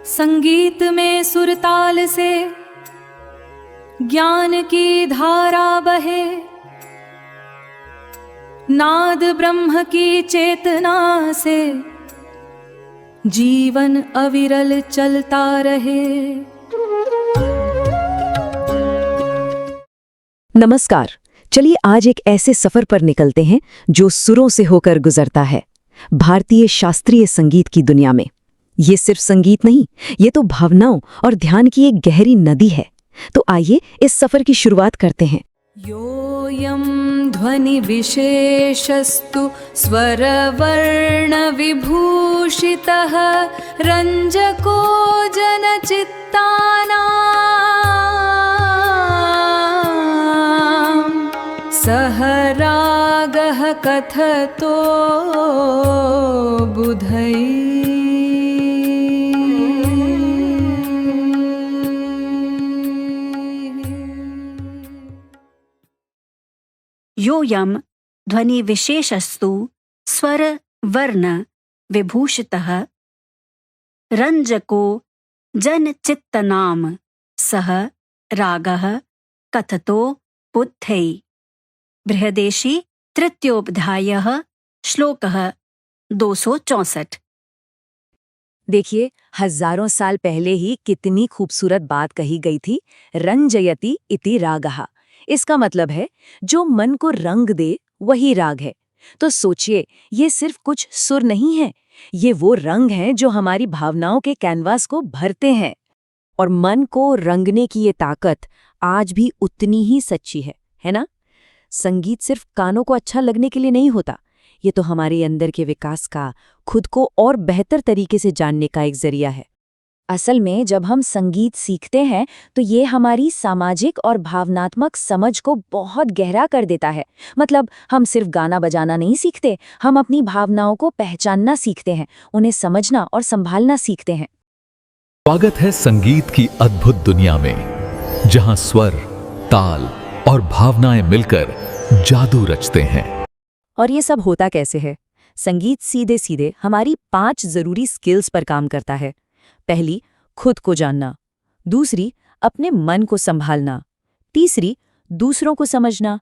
संगीत में सुरताल से ज्ञान की धारा बहे, नाद ब्रह्म की चेतना से जीवन अविरल चलता रहे। नमस्कार, चलिए आज एक ऐसे सफर पर निकलते हैं जो सुरों से होकर गुजरता है भारतीय शास्त्रीय संगीत की दुनिया में। ये सिर्फ संगीत नहीं, ये तो भावनाओं और ध्यान की एक गहरी नदी है। तो आइए इस सफर की शुरुआत करते हैं। योऽयं ध्वनि विशेषस्तु स्वरवर्ण विभूषितः रंजको जनचित्तानां सह रागः कथतो बुधैः। योऽयं ध्वनि विशेषस्तु स्वर वर्ण विभूषितः रंजको जनचित्तनां सह रागः कथतो बुद्धैः। बृहदेशी तृतीयोऽध्यायः श्लोकः 264। देखिए, हजारों साल पहले ही कितनी खूबसूरत बात कही गई थी, रंजयति इति रागः। इसका मतलब है जो मन को रंग दे वही राग है। तो सोचिए, ये सिर्फ कुछ सुर नहीं है, ये वो रंग हैं जो हमारी भावनाओं के कैनवास को भरते हैं। और मन को रंगने की ये ताकत आज भी उतनी ही सच्ची है ना? संगीत सिर्फ कानों को अच्छा लगने के लिए नहीं होता, ये तो हमारे अंदर के विकास का, खुद को और बेहतर तरीके से जानने का एक जरिया है। असल में जब हम संगीत सीखते हैं तो ये हमारी सामाजिक और भावनात्मक समझ को बहुत गहरा कर देता है। मतलब हम सिर्फ गाना बजाना नहीं सीखते, हम अपनी भावनाओं को पहचानना सीखते हैं, उन्हें समझना और संभालना सीखते हैं। स्वागत है संगीत की अद्भुत दुनिया में, जहां स्वर, ताल और भावनाएं मिलकर जादू रचते हैं। और ये सब होता कैसे है? संगीत सीधे सीधे हमारी 5 जरूरी स्किल्स पर काम करता है। पहली, खुद को जानना। दूसरी, अपने मन को संभालना। तीसरी, दूसरों को समझना।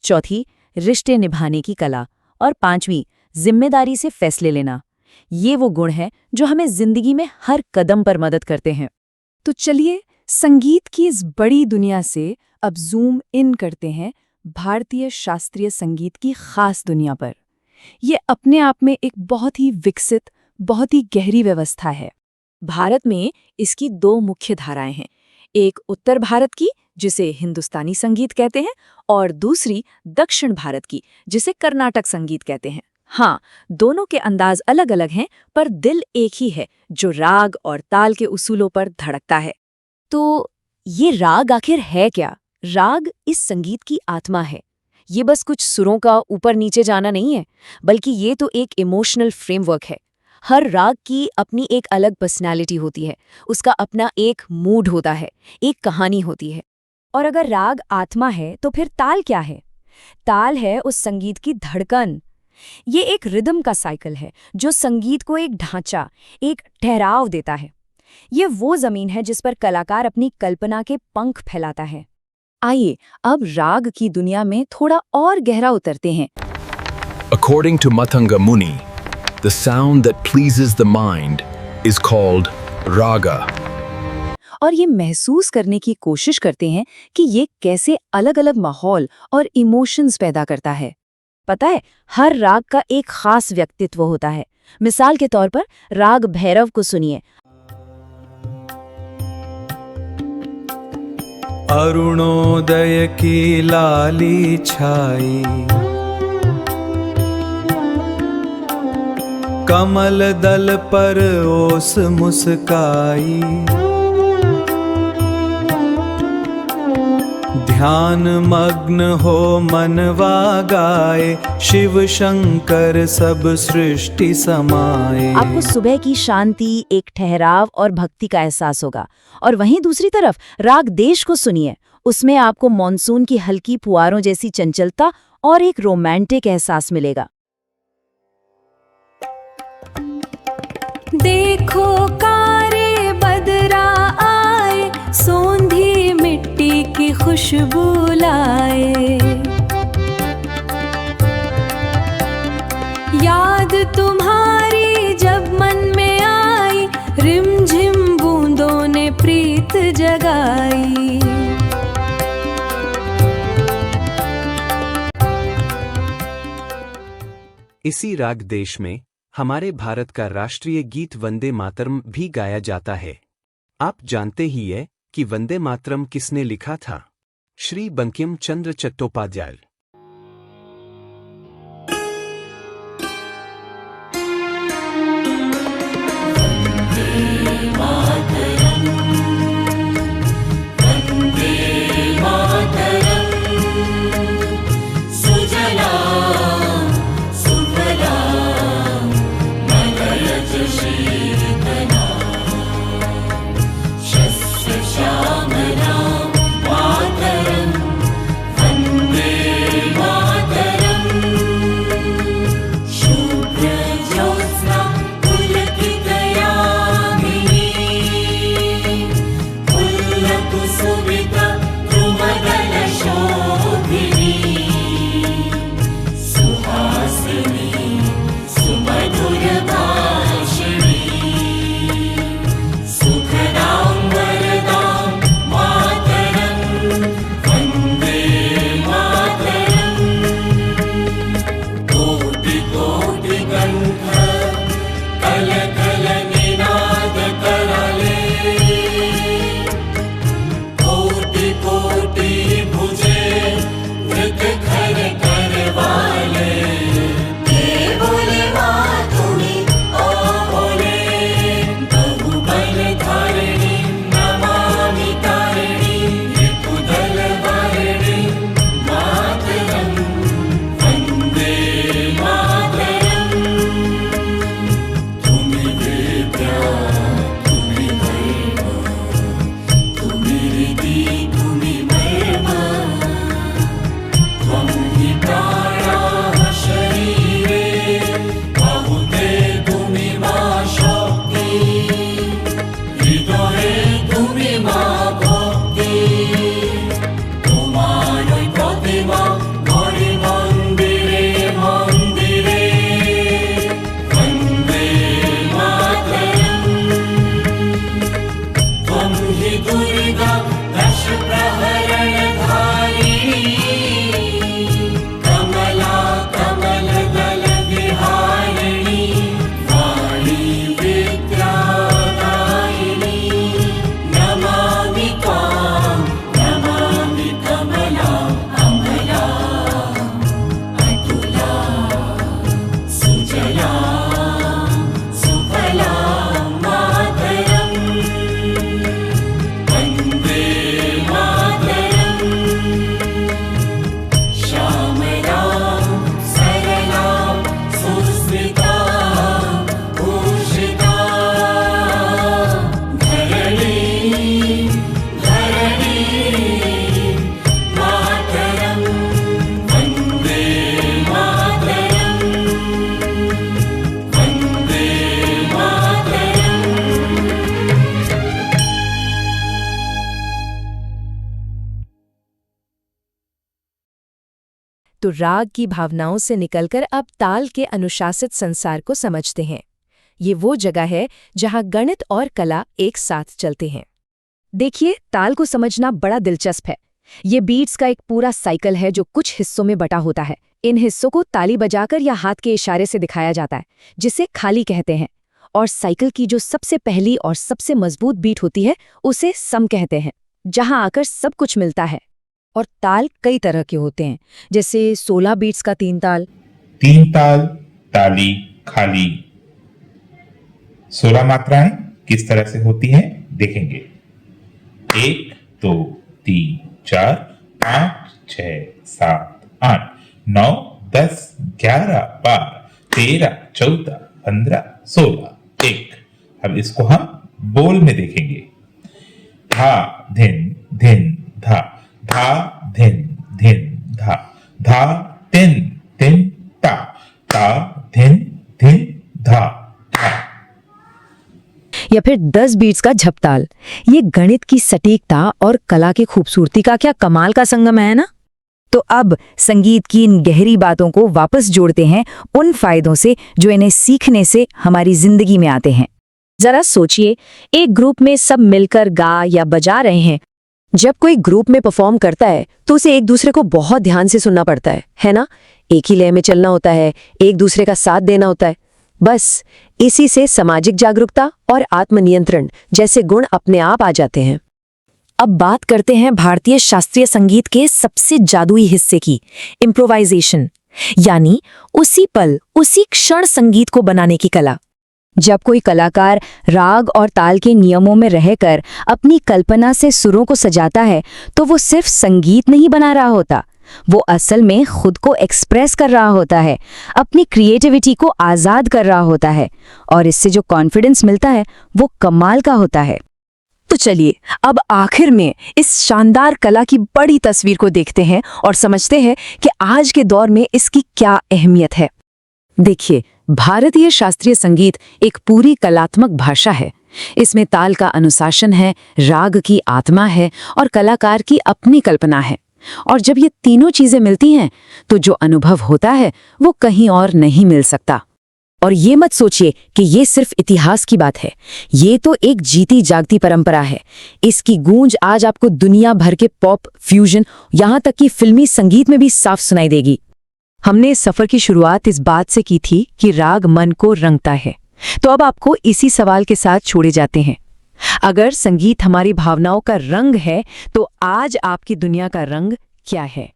चौथी, रिश्ते निभाने की कला। और 5वीं, जिम्मेदारी से फैसले लेना। ये वो गुण हैं जो हमें जिंदगी में हर कदम पर मदद करते हैं। तो चलिए संगीत की इस बड़ी दुनिया से अब जूम इन करते हैं भारतीय शास्त्रीय संगीत की खास दुनिया पर। ये अपने आप में एक बहुत ही विकसित, बहुत ही गहरी व्यवस्था है। भारत में इसकी 2 मुख्य धाराएं हैं, एक उत्तर भारत की जिसे हिंदुस्तानी संगीत कहते हैं और दूसरी दक्षिण भारत की जिसे कर्नाटक संगीत कहते हैं। हाँ, दोनों के अंदाज अलग अलग हैं पर दिल एक ही है जो राग और ताल के उसूलों पर धड़कता है। तो ये राग आखिर है क्या? राग इस संगीत की आत्मा है। ये बस कुछ सुरों का ऊपर नीचे जाना नहीं है, बल्कि ये तो एक इमोशनल फ्रेमवर्क है। हर राग की अपनी एक अलग पर्सनालिटी होती है, उसका अपना एक मूड होता है, एक कहानी होती है। और अगर राग आत्मा है तो फिर ताल क्या है? ताल है उस संगीत की धड़कन। ये एक रिदम का साइकिल है जो संगीत को एक ढांचा, एक ठहराव देता है। ये वो जमीन है जिस पर कलाकार अपनी कल्पना के पंख फैलाता है। आइए अब राग की दुनिया में थोड़ा और गहरा उतरते हैं। According to Matanga Muni, the sound that pleases the mind is called raga. और ये महसूस करने की कोशिश करते हैं कि ये कैसे अलग-अलग माहौल और इमोशंस पैदा करता है। पता है, हर राग का एक खास व्यक्तित्व होता है। मिसाल के तौर पर राग भैरव को सुनिए। अरुणोदय की लाली छाई, कमल दल पर ओस मुस्काई, ध्यान मग्न हो मनवा गाए, शिव शंकर सब सृष्टि समाए। आपको सुबह की शांति, एक ठहराव और भक्ति का एहसास होगा। और वहीं दूसरी तरफ राग देश को सुनिए, उसमें आपको मॉनसून की हल्की फुहारों जैसी चंचलता और एक रोमांटिक एहसास मिलेगा। देखो कारे खुशबू लाए। याद तुम्हारी जब मन में आई, रिमझिम बूंदों ने प्रीत जगाई। इसी राग देश में हमारे भारत का राष्ट्रीय गीत वंदे मातरम भी गाया जाता है। आप जानते ही है कि वंदे मातरम किसने लिखा था? श्री बंकिम चंद्र चट्टोपाध्याय। तो राग की भावनाओं से निकलकर अब ताल के अनुशासित संसार को समझते हैं। ये वो जगह है जहां गणित और कला एक साथ चलते हैं। देखिए, ताल को समझना बड़ा दिलचस्प है। ये बीट्स का एक पूरा साइकिल है जो कुछ हिस्सों में बटा होता है। इन हिस्सों को ताली बजाकर या हाथ के इशारे से दिखाया जाता है, जिसे खाली कहते हैं। और साइकिल की जो सबसे पहली और सबसे मजबूत बीट होती है उसे सम कहते हैं, जहां आकर सब कुछ मिलता है। और ताल कई तरह के होते हैं, जैसे 16 बीट्स का 3 ताल। 3 ताल, ताली, खाली। 16 मात्राएं किस तरह से होती हैं देखेंगे। 1 2 3 4 5 6 7 8 9 10 11 12 13 14 15 16 1। अब इसको हम बोल में देखेंगे। धा धिन धिन धा, धा धिन धिन धा, धा तिन तिन ता, ता धिन धिन धा, धा। या फिर 10 बीट्स का झपताल। ये गणित की सटीकता और कला की खूबसूरती का क्या कमाल का संगम है ना। तो अब संगीत की इन गहरी बातों को वापस जोड़ते हैं उन फायदों से जो इन्हें सीखने से हमारी जिंदगी में आते हैं। जरा सोचिए, एक ग्रुप में सब मिलकर गा या बजा रहे हैं। जब कोई ग्रुप में परफॉर्म करता है तो उसे एक दूसरे को बहुत ध्यान से सुनना पड़ता है ना। एक ही लय में चलना होता है, एक दूसरे का साथ देना होता है। बस इसी से सामाजिक जागरूकता और आत्मनियंत्रण जैसे गुण अपने आप आ जाते हैं। अब बात करते हैं भारतीय शास्त्रीय संगीत के सबसे जादुई हिस्से की, इम्प्रोवाइजेशन, यानी उसी पल उसी क्षण संगीत को बनाने की कला। जब कोई कलाकार राग और ताल के नियमों में रहकर अपनी कल्पना से सुरों को सजाता है तो वो सिर्फ संगीत नहीं बना रहा होता, वो असल में खुद को एक्सप्रेस कर रहा होता है, अपनी क्रिएटिविटी को आज़ाद कर रहा होता है, और इससे जो कॉन्फिडेंस मिलता है वो कमाल का होता है। तो चलिए अब आखिर में इस शानदार कला की बड़ी तस्वीर को देखते हैं और समझते हैं कि आज के दौर में इसकी क्या अहमियत है। देखिए, भारतीय शास्त्रीय संगीत एक पूरी कलात्मक भाषा है। इसमें ताल का अनुशासन है, राग की आत्मा है और कलाकार की अपनी कल्पना है। और जब ये तीनों चीजें मिलती हैं तो जो अनुभव होता है वो कहीं और नहीं मिल सकता। और ये मत सोचिए कि ये सिर्फ इतिहास की बात है, ये तो एक जीती जागती परंपरा है। इसकी गूंज आज आपको दुनिया भर के पॉप, फ्यूजन, यहाँ तक कि फिल्मी संगीत में भी साफ सुनाई देगी। हमने इस सफर की शुरुआत इस बात से की थी कि राग मन को रंगता है, तो अब आपको इसी सवाल के साथ छोड़े जाते हैं। अगर संगीत हमारी भावनाओं का रंग है तो आज आपकी दुनिया का रंग क्या है?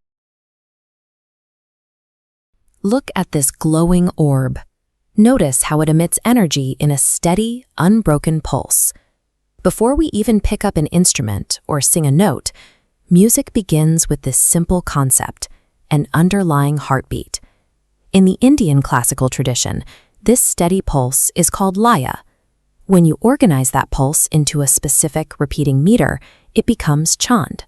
Look at this glowing orb. Notice how it emits energy in a steady, unbroken pulse. Before we even pick up an instrument or sing a note, music begins with this simple concept: an underlying heartbeat. In the Indian classical tradition, this steady pulse is called laya. When you organize that pulse into a specific repeating meter, it becomes chand.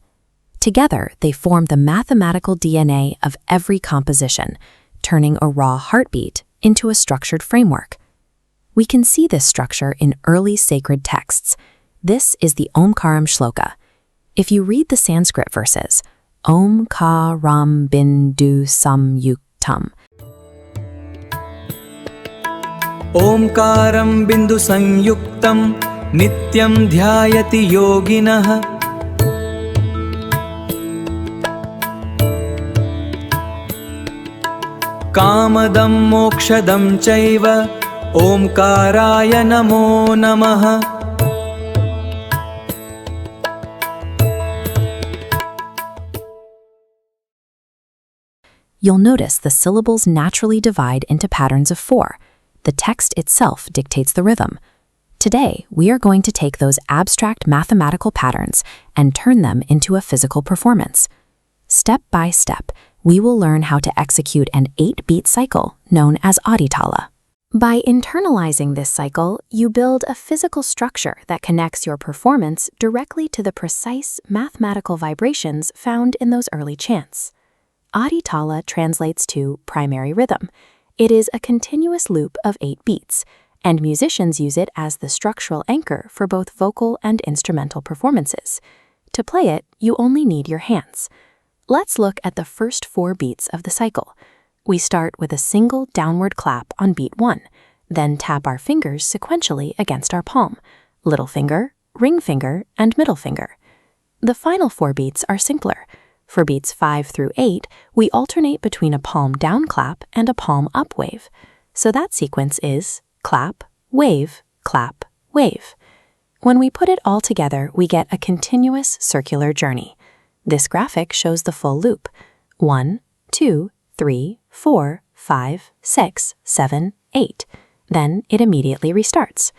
Together, they form the mathematical DNA of every composition, turning a raw heartbeat into a structured framework. We can see this structure in early sacred texts. This is the Omkaram Shloka. If you read the Sanskrit verses, Om Ka Ram Bindu Samyuktam. ओंकारं बिंदु संयुक्तं नित्यं ध्यायति योगिनः कामदं मोक्षदं चैव ओंकाराय नमो नमः। You'll notice the syllables naturally divide into patterns of 4. The text itself dictates the rhythm. Today, we are going to take those abstract mathematical patterns and turn them into a physical performance. Step by step, we will learn how to execute an 8-beat cycle known as Aditala. By internalizing this cycle, you build a physical structure that connects your performance directly to the precise mathematical vibrations found in those early chants. Aditala translates to primary rhythm. It is a continuous loop of 8 beats, and musicians use it as the structural anchor for both vocal and instrumental performances. To play it, you only need your hands. Let's look at the first 4 beats of the cycle. We start with a single downward clap on beat 1, then tap our fingers sequentially against our palm, little finger, ring finger, and middle finger. The final 4 beats are simpler. For beats 5 through 8, we alternate between a palm down clap and a palm up wave. So that sequence is clap, wave, clap, wave. When we put it all together, we get a continuous circular journey. This graphic shows the full loop: 1, 2, 3, 4, 5, 6, 7, 8. Then it immediately restarts.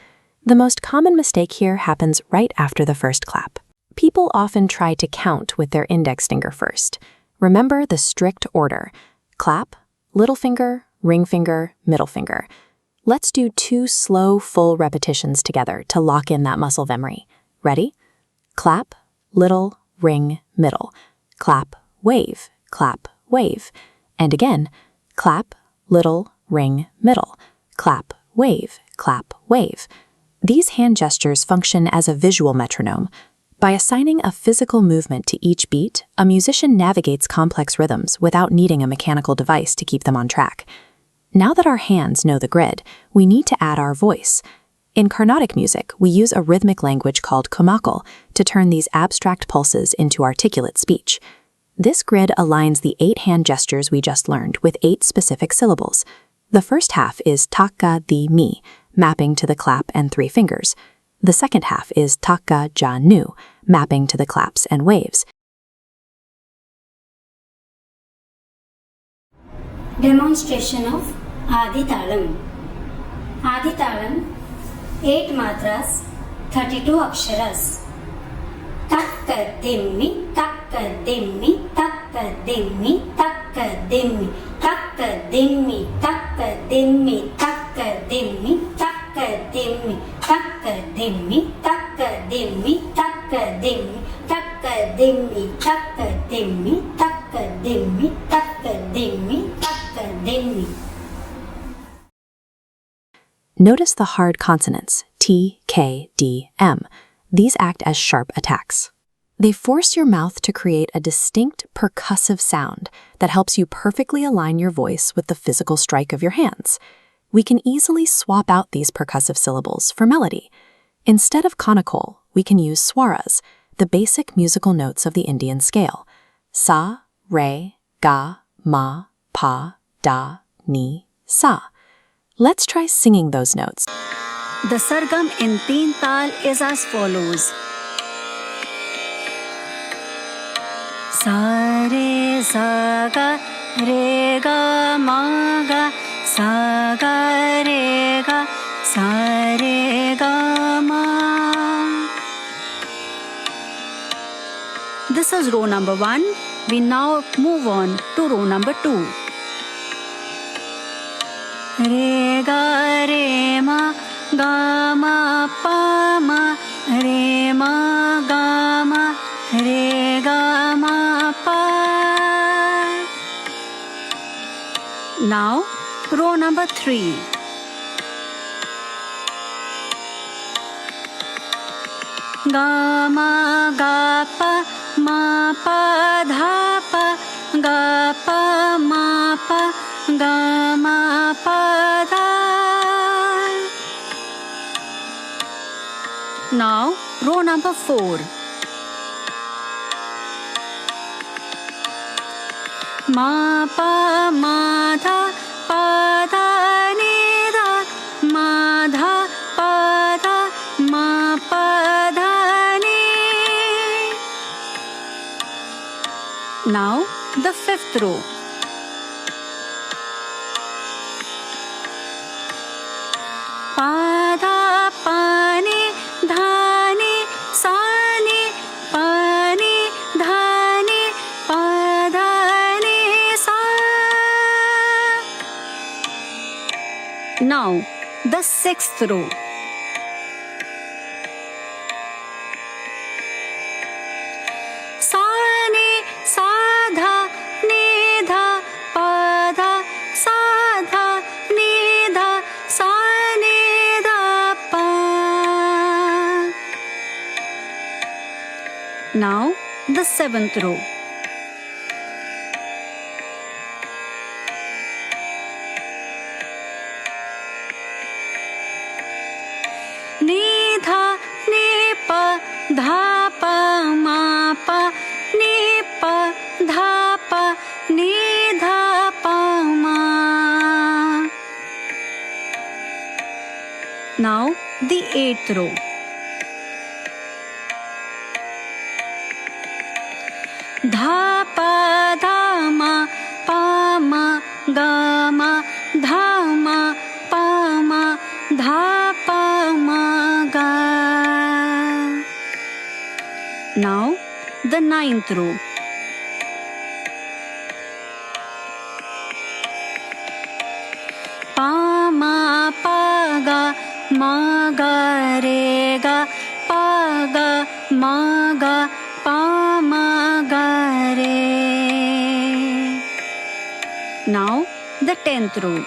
The most common mistake here happens right after the first clap. People often try to count with their index finger first. Remember the strict order: clap, little finger, ring finger, middle finger. Let's do 2 slow, full repetitions together to lock in that muscle memory. Ready? Clap, little, ring, middle. Clap, wave, clap, wave. And again, clap, little, ring, middle. Clap, wave, clap, wave. These hand gestures function as a visual metronome. By assigning a physical movement to each beat, a musician navigates complex rhythms without needing a mechanical device to keep them on track. Now that our hands know the grid, we need to add our voice. In Carnatic music, we use a rhythmic language called kumakal to turn these abstract pulses into articulate speech. This grid aligns the 8 hand gestures we just learned with 8 specific syllables. The first half is taka di mi, mapping to the clap and 3 fingers. The second half is taka ja nu, mapping to the claps and waves. Demonstration of Aditalam. Aditalam, 8 matras, 32 aksharas. Takka dimmi, takka dimmi, takka dimmi, takka dimmi, takka dimmi, takka dimmi, takka dimmi, takka dimmi, takka dimmi, takka dimmi, takka dimmi, takka dimmi, takka dimmi, takka dimmi, takka dimmi, takka dimmi. Notice the hard consonants T, K, D, M. These act as sharp attacks. They force your mouth to create a distinct percussive sound that helps you perfectly align your voice with the physical strike of your hands. We can easily swap out these percussive syllables for melody. Instead of konakol, we can use swaras, the basic musical notes of the Indian scale. Sa, re, ga, ma, pa, da, ni, sa. Let's try singing those notes. The sargam in teen tal is as follows. Sa re sa ga re ga ma ga sa ga re ga ma. This is row number 1. We now move on to row number 2. Re ga re ma ga ma pa ma re ma ga ma re ga ma pa. Now row number 3. Ga ma ga pa ma pa dha pa ga pa ma pa ga ma pa dha. Now row number 4. Ma pa ma dha pa dha ni dha ma dha pa dha ma pa dha ni. Now the 5th row. Pa dha pa ni dha ni sa ni pa ni dha ni pa dha ni sa. Now the 6th row. Sa ni sa dha ni dha pa dha sa dha ni dha sa ni dha pa. Now the 7th row. Ni dha ni pa dha pa ma pa ni pa dha pa ni dha pa ma. Now the 8th row. Dha pa dha ma pa ma ga ma dha ma pa ma dha pa ma ga. Now the 9th row. Pa ma pa ga ma ga re ga pa ga ma ga pa ma ga re. Now the 10th row.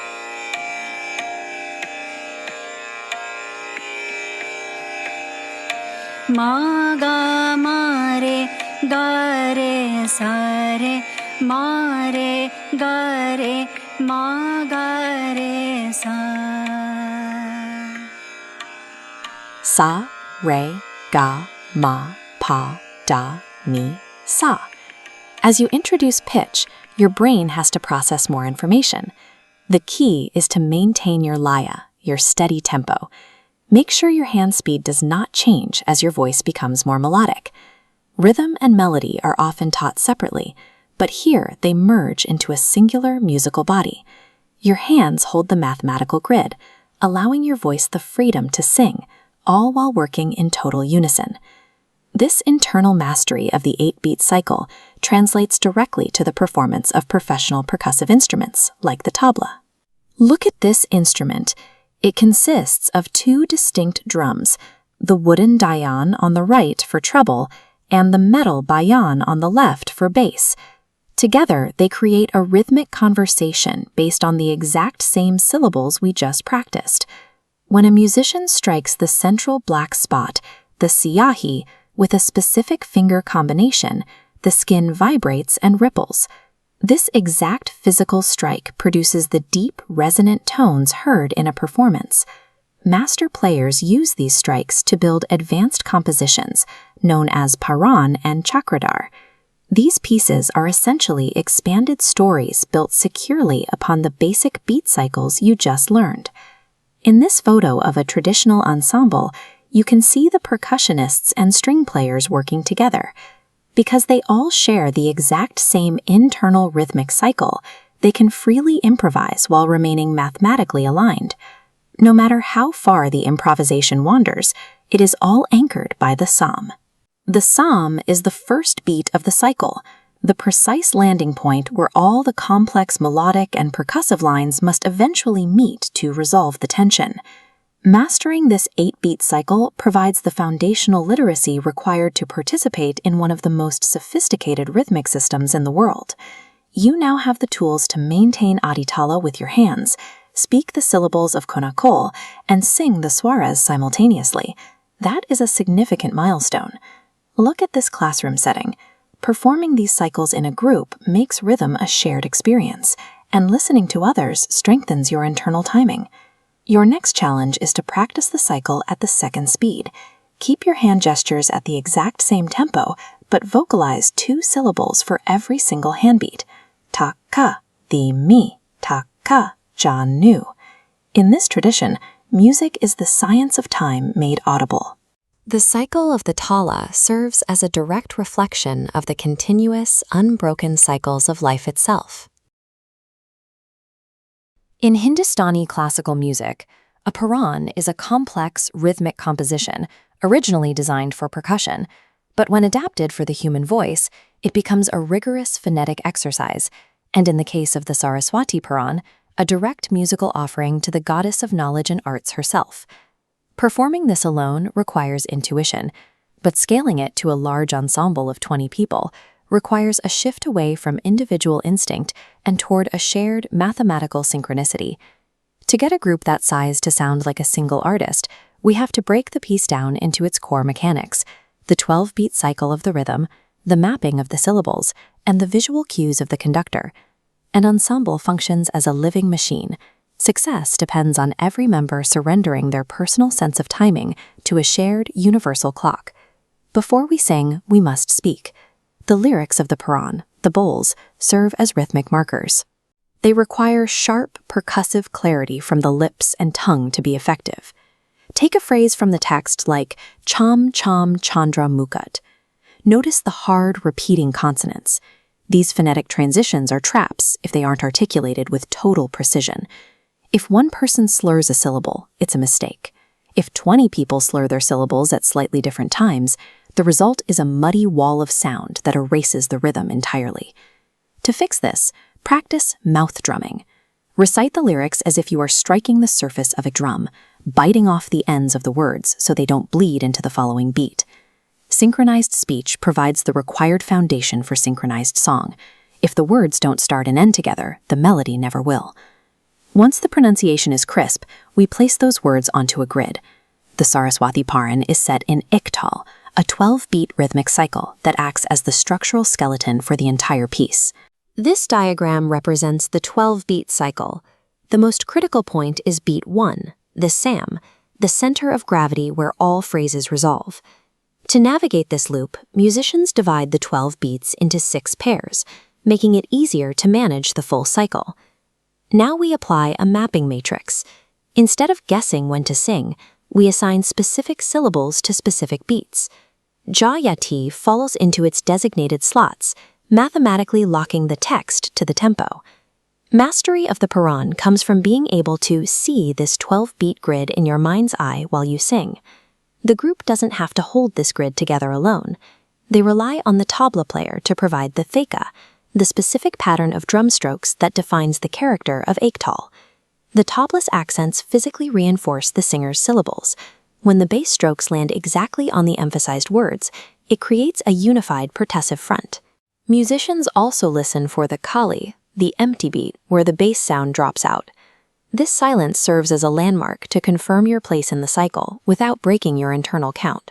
मा गा मा रे गा रे सा रे मा रे गा रे मा गा रे सा. Sa, re, ga, ma, pa, da, ni, sa. As you introduce pitch, your brain has to process more information. The key is to maintain your laya, your steady tempo. Make sure your hand speed does not change as your voice becomes more melodic. Rhythm and melody are often taught separately, but here they merge into a singular musical body. Your hands hold the mathematical grid, allowing your voice the freedom to sing, all while working in total unison. This internal mastery of the 8-beat cycle translates directly to the performance of professional percussive instruments, like the tabla. Look at this instrument. It consists of 2 distinct drums, the wooden dayan on the right for treble and the metal bayan on the left for bass. Together, they create a rhythmic conversation based on the exact same syllables we just practiced. When a musician strikes the central black spot, the siyahi, with a specific finger combination, the skin vibrates and ripples. This exact physical strike produces the deep, resonant tones heard in a performance. Master players use these strikes to build advanced compositions, known as paran and chakradar. These pieces are essentially expanded stories built securely upon the basic beat cycles you just learned. In this photo of a traditional ensemble, you can see the percussionists and string players working together. Because they all share the exact same internal rhythmic cycle, they can freely improvise while remaining mathematically aligned. No matter how far the improvisation wanders, it is all anchored by the sam. The sam is the first beat of the cycle, the precise landing point where all the complex melodic and percussive lines must eventually meet to resolve the tension. Mastering this 8-beat cycle provides the foundational literacy required to participate in one of the most sophisticated rhythmic systems in the world. You now have the tools to maintain aditala with your hands, speak the syllables of konakol, and sing the swaras simultaneously. That is a significant milestone. Look at this classroom setting. Performing these cycles in a group makes rhythm a shared experience, and listening to others strengthens your internal timing. Your next challenge is to practice the cycle at the second speed. Keep your hand gestures at the exact same tempo, but vocalize 2 syllables for every single handbeat. Ta-ka, the mi, ta-ka, ja-nu. In this tradition, music is the science of time made audible. The cycle of the tala serves as a direct reflection of the continuous, unbroken cycles of life itself. In Hindustani classical music, a paran is a complex rhythmic composition originally designed for percussion, but when adapted for the human voice, it becomes a rigorous phonetic exercise, and in the case of the Saraswati Paran, a direct musical offering to the goddess of knowledge and arts herself. Performing this alone requires intuition, but scaling it to a large ensemble of 20 people requires a shift away from individual instinct and toward a shared mathematical synchronicity. To get a group that size to sound like a single artist, we have to break the piece down into its core mechanics, the 12-beat cycle of the rhythm, the mapping of the syllables, and the visual cues of the conductor. An ensemble functions as a living machine. Success depends on every member surrendering their personal sense of timing to a shared universal clock. Before we sing, we must speak. The lyrics of the Paran, the bowls, serve as rhythmic markers. They require sharp, percussive clarity from the lips and tongue to be effective. Take a phrase from the text like cham cham chandra mukat. Notice the hard, repeating consonants. These phonetic transitions are traps if they aren't articulated with total precision. If one person slurs a syllable, it's a mistake. If 20 people slur their syllables at slightly different times, the result is a muddy wall of sound that erases the rhythm entirely. To fix this, practice mouth drumming. Recite the lyrics as if you are striking the surface of a drum, biting off the ends of the words so they don't bleed into the following beat. Synchronized speech provides the required foundation for synchronized song. If the words don't start and end together, the melody never will. Once the pronunciation is crisp, we place those words onto a grid. The Saraswati Paran is set in Iktal, a 12-beat rhythmic cycle that acts as the structural skeleton for the entire piece. This diagram represents the 12-beat cycle. The most critical point is beat 1, the Sam, the center of gravity where all phrases resolve. To navigate this loop, musicians divide the 12 beats into 6 pairs, making it easier to manage the full cycle. Now we apply a mapping matrix. Instead of guessing when to sing, we assign specific syllables to specific beats. Jayati falls into its designated slots, mathematically locking the text to the tempo. Mastery of the Paran comes from being able to see this 12-beat grid in your mind's eye while you sing. The group doesn't have to hold this grid together alone. They rely on the tabla player to provide the theka, the specific pattern of drum strokes that defines the character of Ektal. The tabla's accents physically reinforce the singer's syllables. When the bass strokes land exactly on the emphasized words, it creates a unified percussive front. Musicians also listen for the kali, the empty beat, where the bass sound drops out. This silence serves as a landmark to confirm your place in the cycle without breaking your internal count.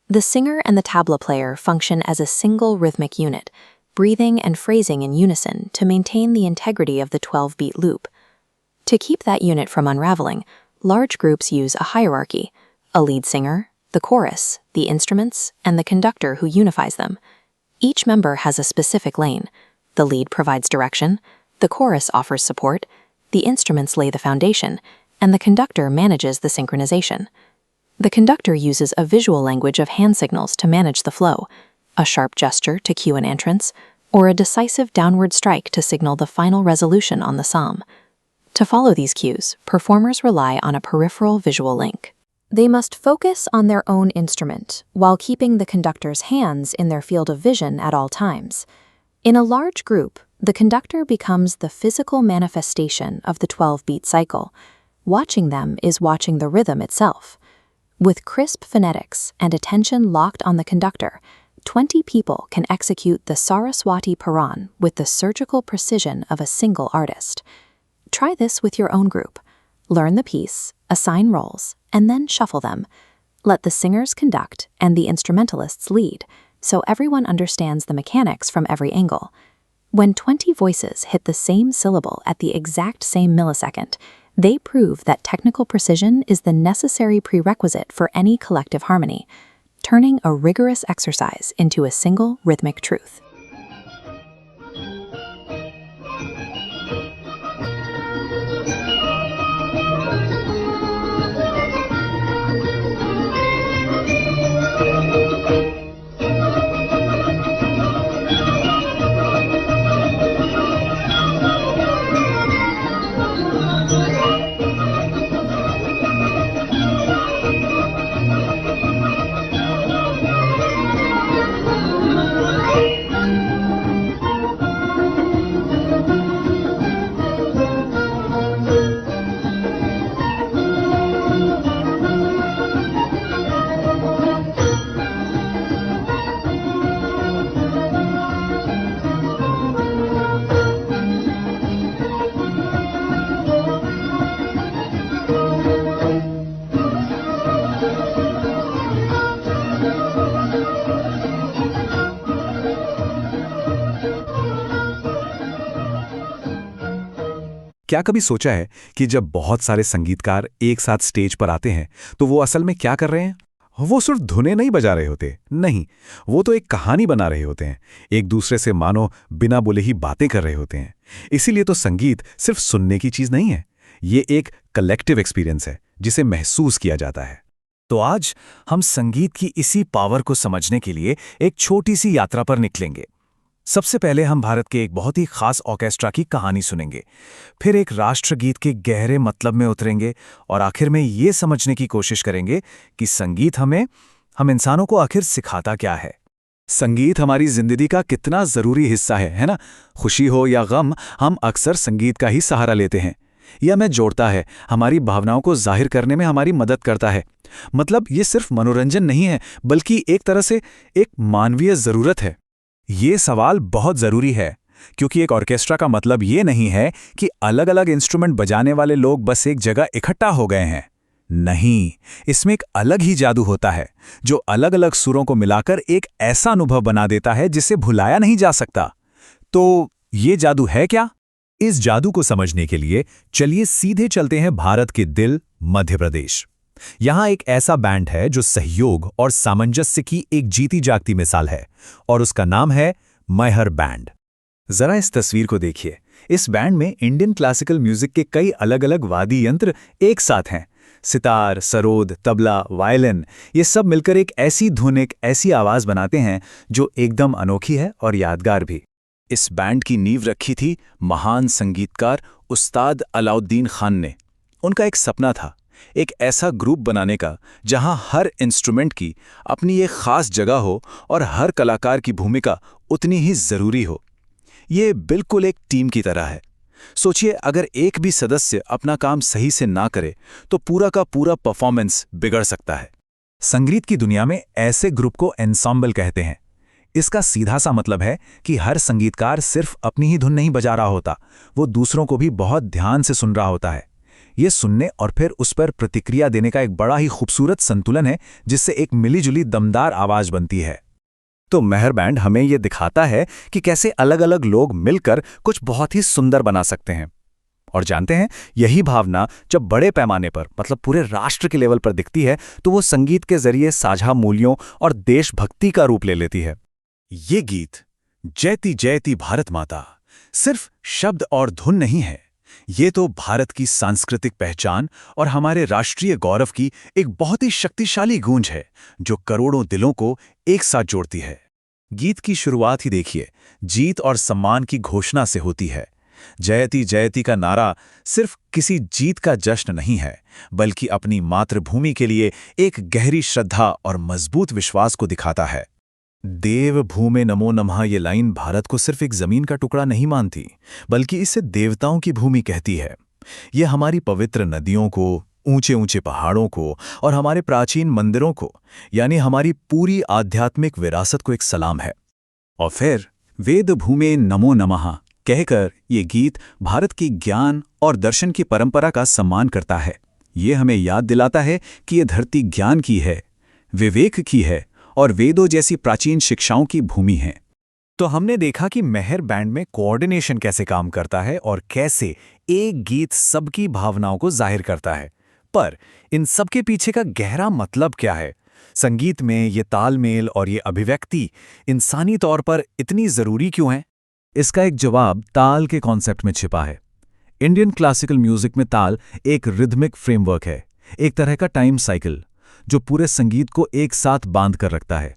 The singer and the tabla player function as a single rhythmic unit, breathing and phrasing in unison to maintain the integrity of the 12-beat loop. To keep that unit from unraveling, large groups use a hierarchy: a lead singer, the chorus, the instruments, and the conductor who unifies them. Each member has a specific lane. The lead provides direction, the chorus offers support, the instruments lay the foundation, and the conductor manages the synchronization. The conductor uses a visual language of hand signals to manage the flow, a sharp gesture to cue an entrance, or a decisive downward strike to signal the final resolution on the psalm. To follow these cues, performers rely on a peripheral visual link. They must focus on their own instrument, while keeping the conductor's hands in their field of vision at all times. In a large group, the conductor becomes the physical manifestation of the 12-beat cycle. Watching them is watching the rhythm itself. With crisp phonetics and attention locked on the conductor, 20 people can execute the Saraswati Paran with the surgical precision of a single artist. Try this with your own group. Learn the piece, assign roles, and then shuffle them. Let the singers conduct and the instrumentalists lead, so everyone understands the mechanics from every angle. When 20 voices hit the same syllable at the exact same millisecond, they prove that technical precision is the necessary prerequisite for any collective harmony, turning a rigorous exercise into a single rhythmic truth. क्या कभी सोचा है कि जब बहुत सारे संगीतकार एक साथ स्टेज पर आते हैं तो वो असल में क्या कर रहे हैं? वो सिर्फ धुनें नहीं बजा रहे होते, नहीं, वो तो एक कहानी बना रहे होते हैं, एक दूसरे से मानो बिना बोले ही बातें कर रहे होते हैं। इसीलिए तो संगीत सिर्फ सुनने की चीज नहीं है, ये एक कलेक्टिव एक्सपीरियंस है जिसे महसूस किया जाता है। तो आज हम संगीत की इसी पावर को समझने के लिए एक छोटी सी यात्रा पर निकलेंगे। सबसे पहले हम भारत के एक बहुत ही खास ऑर्केस्ट्रा की कहानी सुनेंगे, फिर एक राष्ट्रगीत के गहरे मतलब में उतरेंगे और आखिर में ये समझने की कोशिश करेंगे कि संगीत हम इंसानों को आखिर सिखाता क्या है। संगीत हमारी जिंदगी का कितना जरूरी हिस्सा है ना? खुशी हो या गम, हम अक्सर संगीत का ही सहारा लेते हैं। यह हमें जोड़ता है, हमारी भावनाओं को जाहिर करने में हमारी मदद करता है। मतलब ये सिर्फ मनोरंजन नहीं है, बल्कि एक तरह से एक मानवीय जरूरत है। ये सवाल बहुत जरूरी है क्योंकि एक ऑर्केस्ट्रा का मतलब ये नहीं है कि अलग अलग इंस्ट्रूमेंट बजाने वाले लोग बस एक जगह इकट्ठा हो गए हैं। नहीं, इसमें एक अलग ही जादू होता है जो अलग अलग सुरों को मिलाकर एक ऐसा अनुभव बना देता है जिसे भुलाया नहीं जा सकता। तो ये जादू है क्या? इस जादू को समझने के लिए चलिए सीधे चलते हैं भारत के दिल मध्य प्रदेश। यहाँ एक ऐसा बैंड है जो सहयोग और सामंजस्य की एक जीती जागती मिसाल है और उसका नाम है मैहर बैंड। जरा इस तस्वीर को देखिए। इस बैंड में इंडियन क्लासिकल म्यूजिक के कई अलग अलग वाद्य यंत्र एक साथ हैं। सितार, सरोद, तबला, वायलिन, ये सब मिलकर एक ऐसी धुन, एक ऐसी आवाज बनाते हैं जो एकदम अनोखी है और यादगार भी। इस बैंड की नींव रखी थी महान संगीतकार उस्ताद अलाउद्दीन खान ने। उनका एक सपना था, एक ऐसा ग्रुप बनाने का जहां हर इंस्ट्रूमेंट की अपनी एक खास जगह हो और हर कलाकार की भूमिका उतनी ही जरूरी हो। ये बिल्कुल एक टीम की तरह है। सोचिए, अगर एक भी सदस्य अपना काम सही से ना करे तो पूरा का पूरा परफॉर्मेंस बिगड़ सकता है। संगीत की दुनिया में ऐसे ग्रुप को एन्सेम्बल कहते हैं। इसका सीधा सा मतलब है कि हर संगीतकार सिर्फ अपनी ही धुन नहीं बजा रहा होता, वो दूसरों को भी बहुत ध्यान से सुन रहा होता है। ये सुनने और फिर उस पर प्रतिक्रिया देने का एक बड़ा ही खूबसूरत संतुलन है जिससे एक मिलीजुली दमदार आवाज बनती है। तो मैहर बैंड हमें ये दिखाता है कि कैसे अलग अलग लोग मिलकर कुछ बहुत ही सुंदर बना सकते हैं। और जानते हैं, यही भावना जब बड़े पैमाने पर, मतलब पूरे राष्ट्र के लेवल पर दिखती है तो वो संगीत के जरिए साझा मूल्यों और देशभक्ति का रूप ले लेती है। ये गीत जयति जयति भारत माता सिर्फ शब्द और धुन नहीं है, ये तो भारत की सांस्कृतिक पहचान और हमारे राष्ट्रीय गौरव की एक बहुत ही शक्तिशाली गूंज है जो करोड़ों दिलों को एक साथ जोड़ती है। गीत की शुरुआत ही देखिए, जीत और सम्मान की घोषणा से होती है। जयति जयति का नारा सिर्फ किसी जीत का जश्न नहीं है, बल्कि अपनी मातृभूमि के लिए एक गहरी श्रद्धा और मजबूत विश्वास को दिखाता है। देव भूमे नमो नमः ये लाइन भारत को सिर्फ एक जमीन का टुकड़ा नहीं मानती, बल्कि इसे देवताओं की भूमि कहती है। ये हमारी पवित्र नदियों को, ऊंचे ऊंचे पहाड़ों को और हमारे प्राचीन मंदिरों को, यानी हमारी पूरी आध्यात्मिक विरासत को एक सलाम है। और फिर वेद भूमे नमो नमः कहकर ये गीत भारत की ज्ञान और दर्शन की परंपरा का सम्मान करता है। ये हमें याद दिलाता है कि ये धरती ज्ञान की है, विवेक की है और वेदों जैसी प्राचीन शिक्षाओं की भूमि है। तो हमने देखा कि मैहर बैंड में कोऑर्डिनेशन कैसे काम करता है और कैसे एक गीत सबकी भावनाओं को जाहिर करता है। पर इन सबके पीछे का गहरा मतलब क्या है? संगीत में ये तालमेल और ये अभिव्यक्ति इंसानी तौर पर इतनी जरूरी क्यों है? इसका एक जवाब ताल के कॉन्सेप्ट में छिपा है। इंडियन क्लासिकल म्यूजिक में ताल एक रिदमिक फ्रेमवर्क है, एक तरह का टाइम साइकिल जो पूरे संगीत को एक साथ बांध कर रखता है।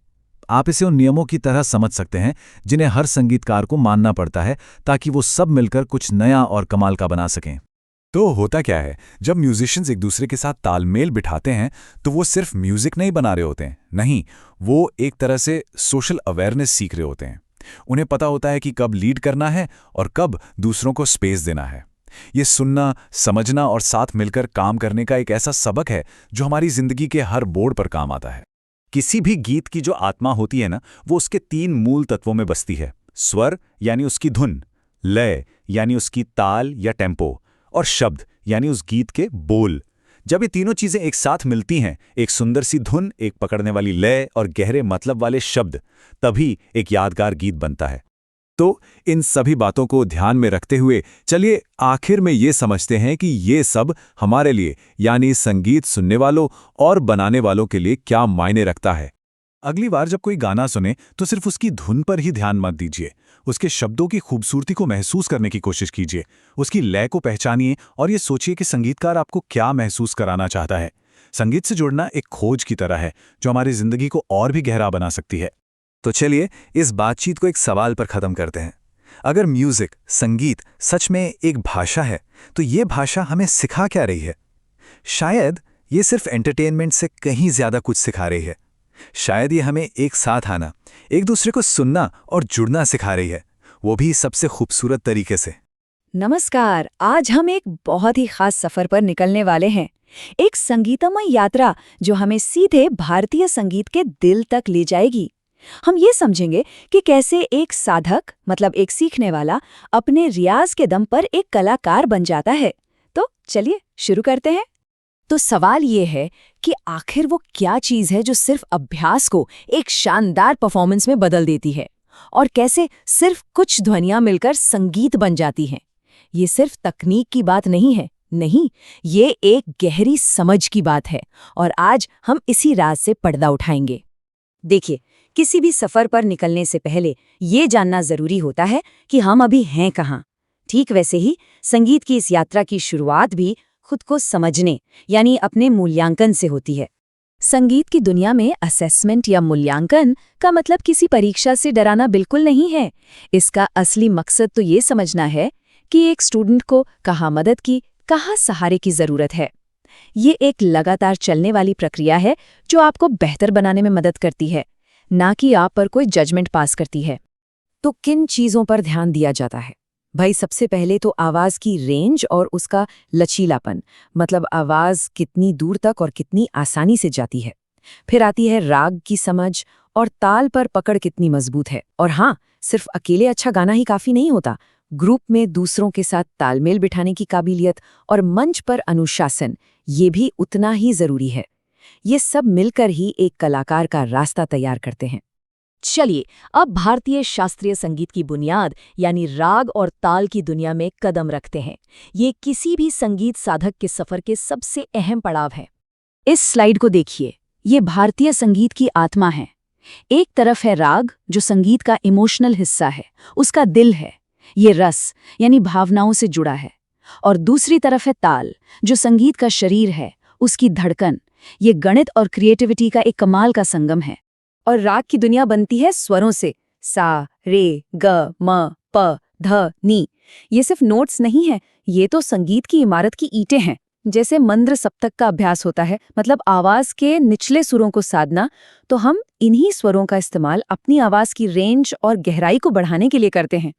आप इसे उन नियमों की तरह समझ सकते हैं जिन्हें हर संगीतकार को मानना पड़ता है ताकि वो सब मिलकर कुछ नया और कमाल का बना सकें। तो होता क्या है, जब म्यूजिशियंस एक दूसरे के साथ तालमेल बिठाते हैं तो वो सिर्फ म्यूजिक नहीं बना रहे होते हैं, नहीं, वो एक तरह से सोशल अवेयरनेस सीख रहे होते हैं। उन्हें पता होता है कि कब लीड करना है और कब दूसरों को स्पेस देना है। ये सुनना, समझना और साथ मिलकर काम करने का एक ऐसा सबक है जो हमारी जिंदगी के हर मोड़ पर काम आता है। किसी भी गीत की जो आत्मा होती है ना, वो उसके 3 मूल तत्वों में बसती है। स्वर यानी उसकी धुन, लय यानी उसकी ताल या टेम्पो, और शब्द यानी उस गीत के बोल। जब ये तीनों चीजें एक साथ मिलती हैं, एक सुंदर सी धुन, एक पकड़ने वाली लय और गहरे मतलब वाले शब्द, तभी एक यादगार गीत बनता है। तो इन सभी बातों को ध्यान में रखते हुए चलिए आखिर में ये समझते हैं कि ये सब हमारे लिए, यानी संगीत सुनने वालों और बनाने वालों के लिए क्या मायने रखता है। अगली बार जब कोई गाना सुने तो सिर्फ उसकी धुन पर ही ध्यान मत दीजिए, उसके शब्दों की खूबसूरती को महसूस करने की कोशिश कीजिए, उसकी लय को पहचानिए और ये सोचिए कि संगीतकार आपको क्या महसूस कराना चाहता है। संगीत से जुड़ना एक खोज की तरह है जो हमारी जिंदगी को और भी गहरा बना सकती है। तो चलिए इस बातचीत को एक सवाल पर खत्म करते हैं। अगर म्यूजिक, संगीत सच में एक भाषा है तो ये भाषा हमें सिखा क्या रही है? शायद ये सिर्फ एंटरटेनमेंट से कहीं ज्यादा कुछ सिखा रही है। शायद ये हमें एक साथ आना, एक दूसरे को सुनना और जुड़ना सिखा रही है, वो भी सबसे खूबसूरत तरीके से। नमस्कार, आज हम एक बहुत ही खास सफर पर निकलने वाले हैं। एक संगीतमय यात्रा जो हमें सीधे भारतीय संगीत के दिल तक ले जाएगी। हम ये समझेंगे कि कैसे एक साधक, मतलब एक सीखने वाला, अपने रियाज के दम पर एक कलाकार बन जाता है। तो चलिए शुरू करते हैं। तो सवाल ये है कि आखिर वो क्या चीज़ है जो सिर्फ अभ्यास को एक शानदार परफॉर्मेंस में बदल देती है, और कैसे सिर्फ कुछ ध्वनियां मिलकर संगीत बन जाती हैं। ये सिर्फ तकनीक की बात नहीं है, नहीं, ये एक गहरी समझ की बात है, और आज हम इसी राज से पर्दा उठाएंगे। देखिए, किसी भी सफर पर निकलने से पहले ये जानना जरूरी होता है कि हम अभी हैं कहाँ। ठीक वैसे ही संगीत की इस यात्रा की शुरुआत भी खुद को समझने यानी अपने मूल्यांकन से होती है। संगीत की दुनिया में असेसमेंट या मूल्यांकन का मतलब किसी परीक्षा से डराना बिल्कुल नहीं है। इसका असली मकसद तो ये समझना है कि एक स्टूडेंट को कहाँ मदद की, कहाँ सहारे की जरूरत है। ये एक लगातार चलने वाली प्रक्रिया है जो आपको बेहतर बनाने में मदद करती है, ना कि आप पर कोई जजमेंट पास करती है। तो किन चीज़ों पर ध्यान दिया जाता है? भाई, सबसे पहले तो आवाज़ की रेंज और उसका लचीलापन, मतलब आवाज़ कितनी दूर तक और कितनी आसानी से जाती है। फिर आती है राग की समझ और ताल पर पकड़ कितनी मजबूत है। और हाँ, सिर्फ अकेले अच्छा गाना ही काफ़ी नहीं होता, ग्रुप में दूसरों के साथ तालमेल बिठाने की काबिलियत और मंच पर अनुशासन, ये भी उतना ही ज़रूरी है। ये सब मिलकर ही एक कलाकार का रास्ता तैयार करते हैं। चलिए, अब भारतीय शास्त्रीय संगीत की बुनियाद यानी राग और ताल की दुनिया में कदम रखते हैं। ये किसी भी संगीत साधक के सफर के सबसे अहम पड़ाव है। इस स्लाइड को देखिए, ये भारतीय संगीत की आत्मा है। एक तरफ है राग, जो संगीत का इमोशनल हिस्सा है, उसका दिल है, ये रस यानी भावनाओं से जुड़ा है। और दूसरी तरफ है ताल, जो संगीत का शरीर है, उसकी धड़कन, ये गणित और क्रिएटिविटी का एक कमाल का संगम है। और राग की दुनिया बनती है स्वरों से, सा, रे, ग, म, प, ध, नी। ये सिर्फ नोट्स नहीं है, ये तो संगीत की इमारत की ईंटें हैं। जैसे मंद्र सप्तक का अभ्यास होता है, मतलब आवाज के निचले सुरों को साधना, तो हम इन्हीं स्वरों का इस्तेमाल अपनी आवाज की रेंज और गहराई को बढ़ाने के लिए करते हैं।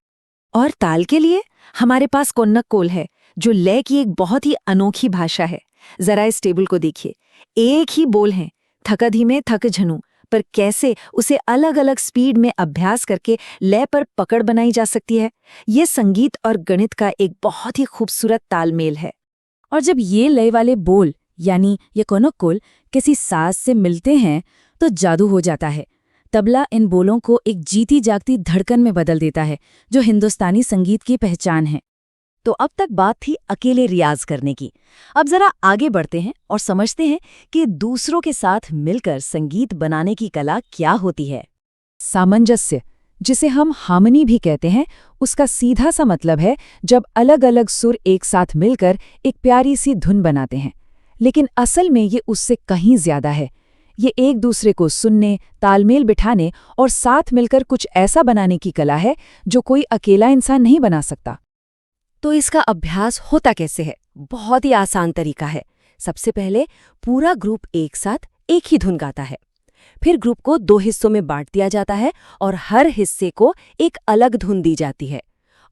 और ताल के लिए हमारे पास कोन्नक कोल है, जो लय की एक बहुत ही अनोखी भाषा है। जरा इस टेबल को देखिए, एक ही बोल है, थक धीमे थक झनू, पर कैसे उसे अलग अलग स्पीड में अभ्यास करके लय पर पकड़ बनाई जा सकती है। ये संगीत और गणित का एक बहुत ही खूबसूरत तालमेल है। और जब ये लय वाले बोल यानी ये कोनक कोल किसी साज से मिलते हैं तो जादू हो जाता है। तबला इन बोलों को एक जीती जागती धड़कन में बदल देता है, जो हिंदुस्तानी संगीत की पहचान है। तो अब तक बात थी अकेले रियाज करने की। अब जरा आगे बढ़ते हैं और समझते हैं कि दूसरों के साथ मिलकर संगीत बनाने की कला क्या होती है। सामंजस्य, जिसे हम हार्मनी भी कहते हैं, उसका सीधा सा मतलब है जब अलग अलग सुर एक साथ मिलकर एक प्यारी सी धुन बनाते हैं। लेकिन असल में ये उससे कहीं ज्यादा है। ये एक दूसरे को सुनने, तालमेल बिठाने और साथ मिलकर कुछ ऐसा बनाने की कला है जो कोई अकेला इंसान नहीं बना सकता। तो इसका अभ्यास होता कैसे है? बहुत ही आसान तरीका है। सबसे पहले पूरा ग्रुप एक साथ एक ही धुन गाता है। फिर ग्रुप को 2 हिस्सों में बांट दिया जाता है और हर हिस्से को एक अलग धुन दी जाती है।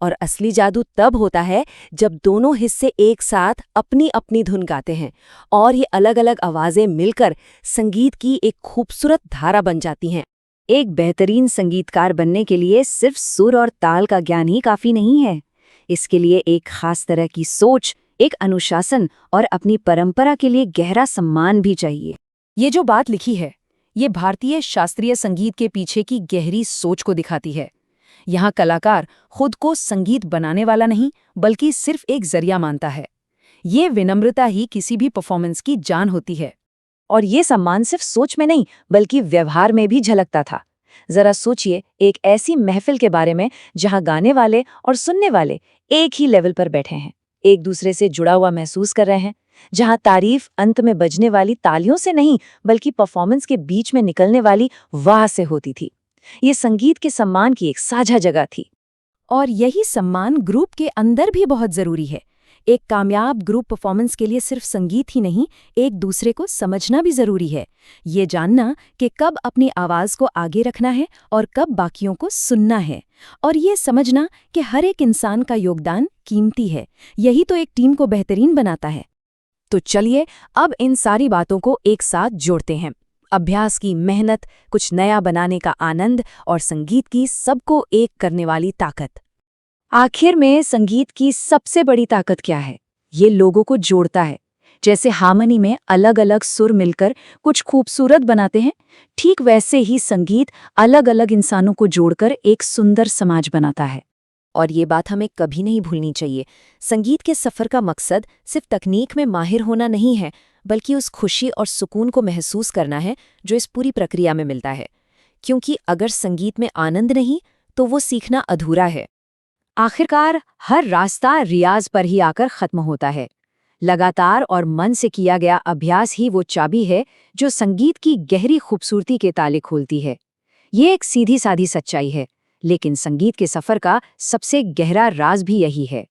और असली जादू तब होता है जब दोनों हिस्से एक साथ अपनी अपनी धुन गाते हैं और ये अलग अलग आवाजें मिलकर संगीत की एक खूबसूरत धारा बन जाती हैं। एक बेहतरीन संगीतकार बनने के लिए सिर्फ सुर और ताल का ज्ञान ही काफी नहीं है। इसके लिए एक खास तरह की सोच, एक अनुशासन और अपनी परंपरा के लिए गहरा सम्मान भी चाहिए। ये जो बात लिखी है, ये भारतीय शास्त्रीय संगीत के पीछे की गहरी सोच को दिखाती है। यहाँ कलाकार खुद को संगीत बनाने वाला नहीं, बल्कि सिर्फ एक जरिया मानता है। ये विनम्रता ही किसी भी परफॉर्मेंस की जान होती है। और ये सम्मान सिर्फ सोच में नहीं, बल्कि व्यवहार में भी झलकता था। जरा सोचिए एक ऐसी महफिल के बारे में जहां गाने वाले और सुनने वाले एक ही लेवल पर बैठे हैं, एक दूसरे से जुड़ा हुआ महसूस कर रहे हैं, जहां तारीफ अंत में बजने वाली तालियों से नहीं, बल्कि परफॉर्मेंस के बीच में निकलने वाली वाह से होती थी। ये संगीत के सम्मान की एक साझा जगह थी। और यही सम्मान ग्रुप के अंदर भी बहुत जरूरी है। एक कामयाब ग्रुप परफॉर्मेंस के लिए सिर्फ संगीत ही नहीं, एक दूसरे को समझना भी जरूरी है। ये जानना कि कब अपनी आवाज को आगे रखना है और कब बाकियों को सुनना है। और ये समझना कि हर एक इंसान का योगदान कीमती है। यही तो एक टीम को बेहतरीन बनाता है। तो चलिए अब इन सारी बातों को एक साथ जोड़ते हैं। अभ्यास की मेहनत, कुछ नया बनाने का आनंद और संगीत की सबको एक करने वाली ताकत। आखिर में संगीत की सबसे बड़ी ताकत क्या है? ये लोगों को जोड़ता है। जैसे हार्मनी में अलग अलग सुर मिलकर कुछ खूबसूरत बनाते हैं, ठीक वैसे ही संगीत अलग अलग इंसानों को जोड़कर एक सुंदर समाज बनाता है। और ये बात हमें कभी नहीं भूलनी चाहिए, संगीत के सफ़र का मकसद सिर्फ तकनीक में माहिर होना नहीं है, बल्कि उस खुशी और सुकून को महसूस करना है जो इस पूरी प्रक्रिया में मिलता है। क्योंकि अगर संगीत में आनंद नहीं तो वो सीखना अधूरा है। आखिरकार हर रास्ता रियाज पर ही आकर खत्म होता है। लगातार और मन से किया गया अभ्यास ही वो चाबी है जो संगीत की गहरी खूबसूरती के ताले खोलती है। ये एक सीधी सादी सच्चाई है, लेकिन संगीत के सफ़र का सबसे गहरा राज भी यही है।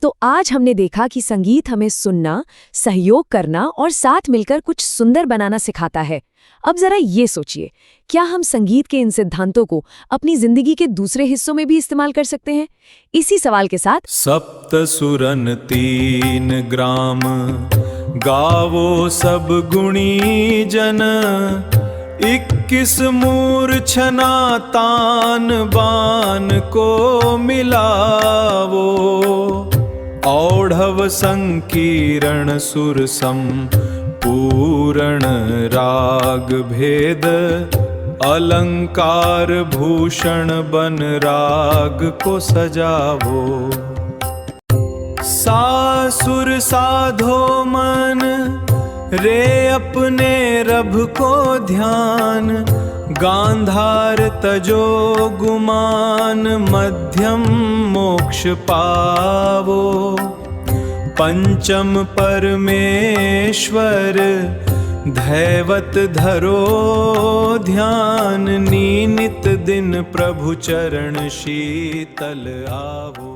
तो आज हमने देखा कि संगीत हमें सुनना, सहयोग करना और साथ मिलकर कुछ सुंदर बनाना सिखाता है। अब जरा ये सोचिए, क्या हम संगीत के इन सिद्धांतों को अपनी जिंदगी के दूसरे हिस्सों में भी इस्तेमाल कर सकते हैं? इसी सवाल के साथ सप्त सुरन 3 ग्राम गावो सब गुणी जन 21 मूर्छना तान बान को मिलावो औढ़व संकीर्ण सुर सम पूर्ण राग भेद अलंकार भूषण बन राग को सजावो सासुर साधो मन रे अपने रब को ध्यान गांधार तजो गुमान मध्यम मोक्ष पावो पंचम परमेश्वर धैवत धरो ध्यान नित दिन प्रभु चरण शीतल आवो।